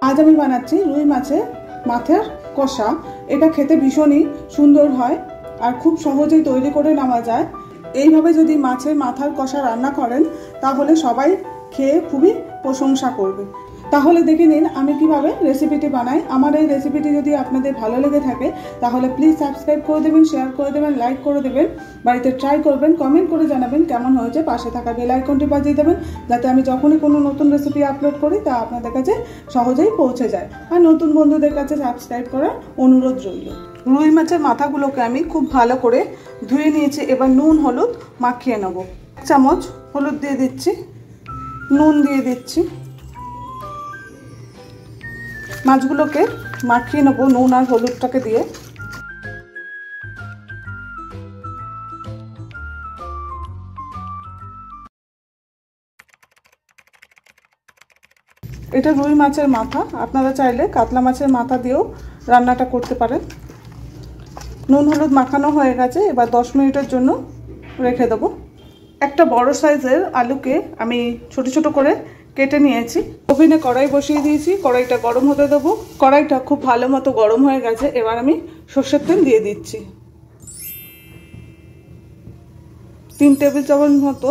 আজ আমি বানাচ্ছি রুই মাছের মাথার কষা। এটা খেতে ভীষণই সুন্দর হয় আর খুব সহজেই তৈরি করে নেওয়া যায়। এইভাবে যদি মাছের মাথার কষা রান্না করেন তাহলে সবাই খেয়ে খুবই প্রশংসা করবে। তাহলে দেখে নিন আমি কিভাবে রেসিপিটি বানাই। আমার এই রেসিপিটি যদি আপনাদের ভালো লেগে থাকে তাহলে প্লিজ সাবস্ক্রাইব করে দেবেন, শেয়ার করে দেবেন, লাইক করে দেবেন, বাড়িতে ট্রাই করবেন, কমেন্ট করে জানাবেন কেমন হয়েছে। পাশে থাকা বেল আইকনটি বাজিয়ে দেবেন যাতে আমি যখনই কোনো নতুন রেসিপি আপলোড করি তা আপনাদের কাছে সহজেই পৌঁছে যায়। আর নতুন বন্ধুদের কাছে সাবস্ক্রাইব করার অনুরোধ রইল। রুই মাছের মাথাগুলোকে আমি খুব ভালো করে ধুয়ে নিয়েছি। এবার নুন হলুদ মাখিয়ে নেব। 1 চামচ হলুদ দিয়ে দিচ্ছি, নুন দিয়ে দিচ্ছি। মাছগুলোকে মাখিয়ে নেব নুন আর হলুদটাকে দিয়ে। এটা রুই মাছের মাথা, আপনারা চাইলে কাতলা মাছের মাথা দিয়েও রান্নাটা করতে পারেন। নুন হলুদ মাখানো হয়ে গেছে, এবার 10 মিনিটের জন্য রেখে দেবো। একটা বড় সাইজের আলুকে আমি ছোট ছোট করে কেটে নিয়েছি। ওভেনে কড়াই বসিয়ে দিয়েছি, কড়াইটা গরম হতে দেবো। কড়াইটা খুব ভালো মতো গরম হয়ে গেছে, এবার আমি সর্ষের তেল দিয়ে দিচ্ছি। 3 টেবিল চামচ মতো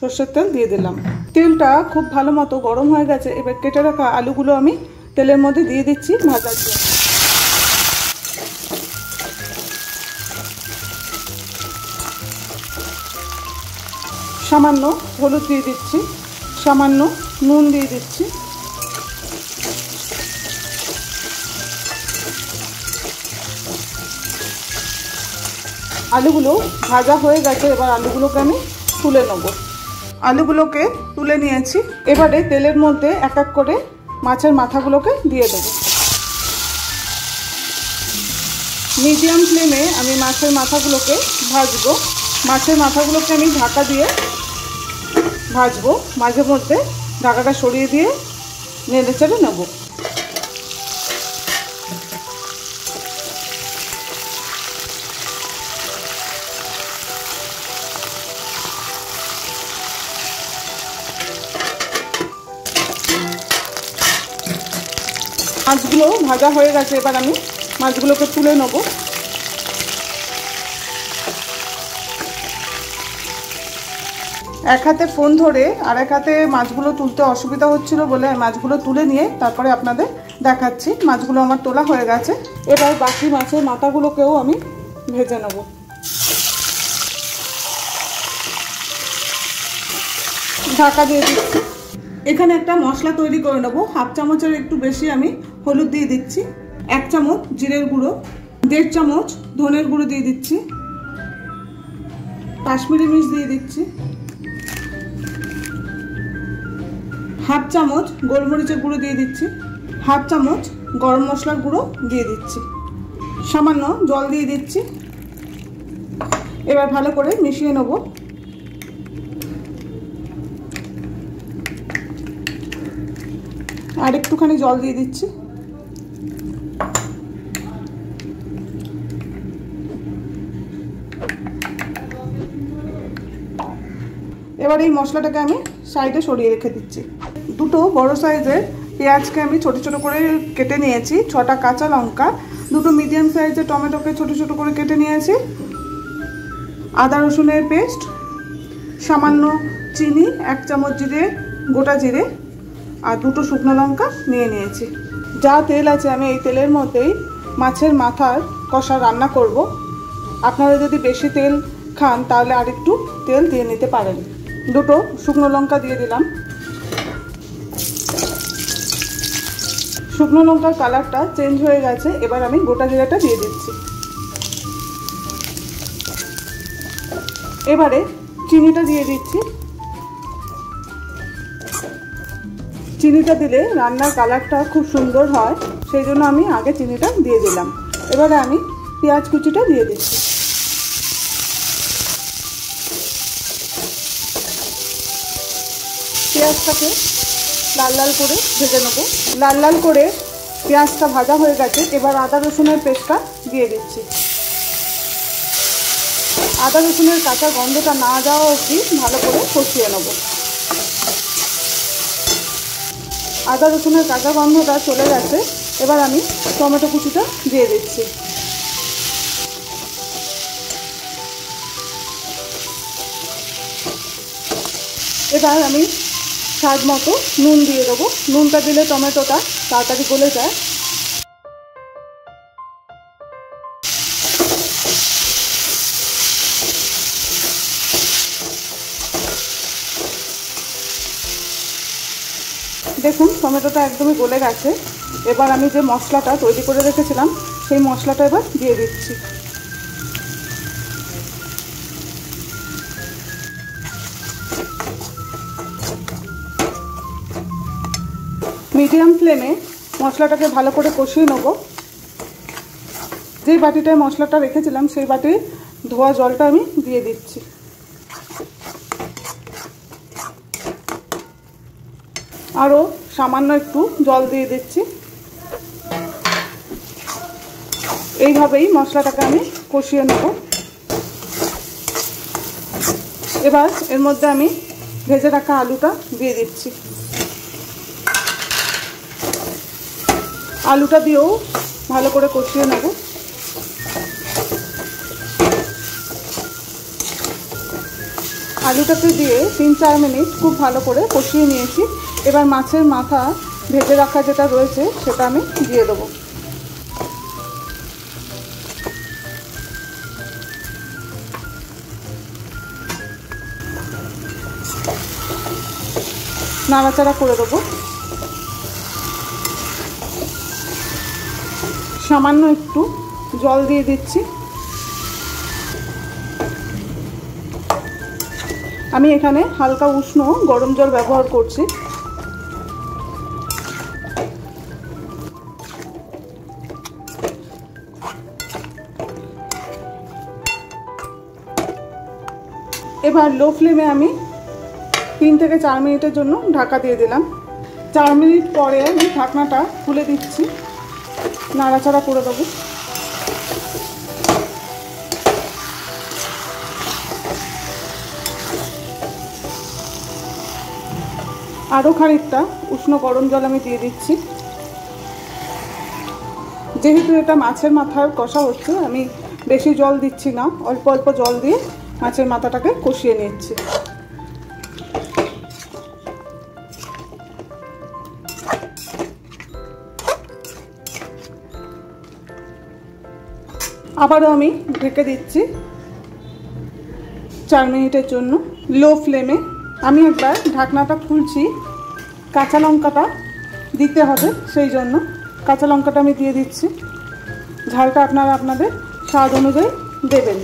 সর্ষের তেল দিয়ে দিলাম। তেলটা খুব ভালো মতো গরম হয়ে গেছে, এবার কেটে রাখা আলুগুলো আমি তেলের মধ্যে দিয়ে দিচ্ছি ভাজার জন্য। সামান্য হলুদ দিয়ে দিচ্ছি, সামান্য নুন দিয়ে দিচ্ছি। আলুগুলো ভাজা হয়ে গেছে, এবার আলুগুলোকে আমি তুলে নেব। আলুগুলোকে তুলে নিয়েছি, এবারে তেলের মধ্যে এক এক করে মাছের মাথাগুলোকে দিয়ে দেব। মিডিয়াম ফ্লেমে আমি মাছের মাথাগুলোকে ভাজবো। মাছের মাথাগুলোকে আমি ঢাকা দিয়ে ভাজবো, মাঝে মধ্যে ঢাকাটা সরিয়ে দিয়ে নেড়ে চেড়ে নেব। মাছগুলো ভাজা হয়ে গেছে, এবার আমি মাছগুলোকে তুলে নেব। এক হাতে ফোন ধরে আর এক হাতে মাছগুলো তুলতে অসুবিধা হচ্ছিল বলে মাছগুলো তুলে নিয়ে তারপরে আপনাদের দেখাচ্ছি। মাছগুলো আমার তোলা হয়ে গেছে, এবার বাকি মাছের মাথাগুলোকেও আমি ভেজে নেব। ঢাকা দিয়ে দিচ্ছি। এখানে একটা মশলা তৈরি করে নেব। 1/2 চামচের একটু বেশি আমি হলুদ দিয়ে দিচ্ছি, 1 চামচ জিরের গুঁড়ো, 1.5 চামচ ধনের গুঁড়ো দিয়ে দিচ্ছি, কাশ্মীরি মির্চ দিয়ে দিচ্ছি, 1/2 চামচ গোলমরিচের গুঁড়ো দিয়ে দিচ্ছি, 1/2 চামচ গরম মশলার গুঁড়ো দিয়ে দিচ্ছি, সামান্য জল দিয়ে দিচ্ছি। এবার ভালো করে মিশিয়ে নেব। আর একটুখানি জল দিয়ে দিচ্ছি। এবার এই মশলাটাকে আমি সাইডে সরিয়ে রেখে দিচ্ছি। 2 বড় সাইজের পেঁয়াজকে আমি ছোট ছোট করে কেটে নিয়েছি, 6টা কাঁচা লঙ্কা, 2 মিডিয়াম সাইজের টমেটোকে ছোট ছোট করে কেটে নিয়েছি, আদা রসুনের পেস্ট, সামান্য চিনি, 1 চামচ জিরে, গোটা জিরে আর 2 শুকনো লঙ্কা নিয়ে নিয়েছি। যা তেল আছে আমি এই তেলের মধ্যেই মাছের মাথার কষা রান্না করব। আপনারা যদি বেশি তেল খান তাহলে আর একটু তেল দিয়ে নিতে পারেন। 2 শুকনো লঙ্কা দিয়ে দিলাম। শুকনো লঙ্কার কালারটা চেঞ্জ হয়ে গেছে, এবার আমি গোটা জিরাটা দিয়ে দিচ্ছি। এবারে চিনিটা দিয়ে দিচ্ছি। চিনিটা দিলে রান্নার কালারটা খুব সুন্দর হয়, সেই জন্য আমি আগে চিনিটা দিয়ে দিলাম। এবারে আমি পেঁয়াজ কুচিটা দিয়ে দিচ্ছি। পেঁয়াজটাকে লাল লাল করে ভেজে নেব। লাল লাল করে পেঁয়াজটা ভাজা হয়ে গেছে, এবার আদা রসুনের পেস্টটা দিয়ে দিচ্ছি। আদা রসুনের কাঁচা গন্ধটা না যাওয়া অবধি ভালো করে কষিয়ে নেব। আদা রসুনের কাঁচা গন্ধটা চলে গেছে। এবার আমি টমেটো কুচিটা দিয়ে দিচ্ছি। এবার আমি স্বাদ মতো নুন দিয়ে দেবো। নুনটা দিলে টমেটোটা তাড়াতাড়ি গলে যায়। দেখুন টমেটোটা একদমই গলে গেছে। এবার আমি যে মশলাটা তৈরি করে রেখেছিলাম সেই মশলাটা এবার দিয়ে দিচ্ছি। মিডিয়াম ফ্লেমে মশলাটাকে ভালো করে কষিয়ে নেব। যেই বাটিটায় মশলাটা রেখেছিলাম সেই বাটির ধোয়া জলটা আমি দিয়ে দিচ্ছি। আরও সামান্য একটু জল দিয়ে দিচ্ছি। এইভাবেই মশলাটাকে আমি কষিয়ে নেব। এবার এর মধ্যে আমি ভেজে রাখা আলুটা দিয়ে দিচ্ছি। আলুটা দিয়েও ভালো করে কষিয়ে নেব। আলুটাকে দিয়ে 3-4 মিনিট খুব ভালো করে কষিয়ে নিয়েছি। এবার মাছের মাথা ভেজে রাখা যেটা রয়েছে সেটা আমি দিয়ে দেবো। নাড়াচাড়া করে দেবো। সামান্য একটু জল দিয়ে দিচ্ছি। আমি এখানে হালকা উষ্ণ গরম জল ব্যবহার করছি। এবার লো ফ্লেমে আমি 3 থেকে 4 মিনিটের জন্য ঢাকা দিয়ে দিলাম। 4 মিনিট পরে আমি ঢাকনাটা খুলে দিচ্ছি। নাড়াচাড়া করে দেবো। আরও খানিকটা উষ্ণ গরম জল আমি দিয়ে দিচ্ছি। যেহেতু এটা মাছের মাথার কষা হচ্ছে আমি বেশি জল দিচ্ছি না, অল্প অল্প জল দিয়ে মাছের মাথাটাকে কষিয়ে নিচ্ছি। আবারও আমি ঢেকে দিচ্ছি 4 মিনিটের জন্য লো ফ্লেমে। আমি একবার ঢাকনাটা খুলছি। কাঁচা লঙ্কাটা দিতে হবে, সেই জন্য কাঁচা লঙ্কাটা আমি দিয়ে দিচ্ছি। ঝালটা আপনারা আপনাদের স্বাদ অনুযায়ী দেবেন।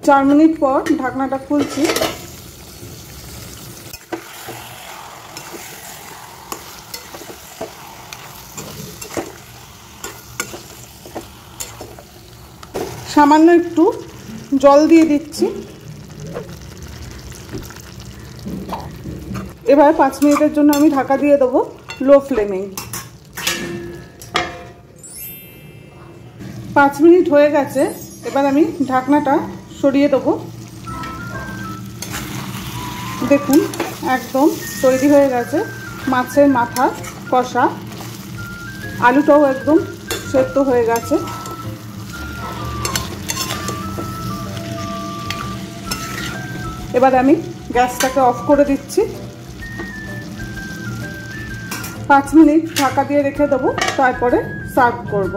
4 মিনিট পর ঢাকনাটা খুলছি। সামান্য একটু জল দিয়ে দিচ্ছি। এবার 5 মিনিটের জন্য আমি ঢাকা দিয়ে দেবো লো ফ্লেমে। 5 মিনিট হয়ে গেছে। এবার আমি ঢাকনাটা সরিয়ে দেবো। দেখুন একদম তৈরি হয়ে গেছে মাছের মাথা কষা। আলুটাও একদম সেদ্ধ হয়ে গেছে। এবার আমি গ্যাসটাকে অফ করে দিচ্ছি। 5 মিনিট ঢাকা দিয়ে রেখে দেবো, তারপরে সার্ভ করব।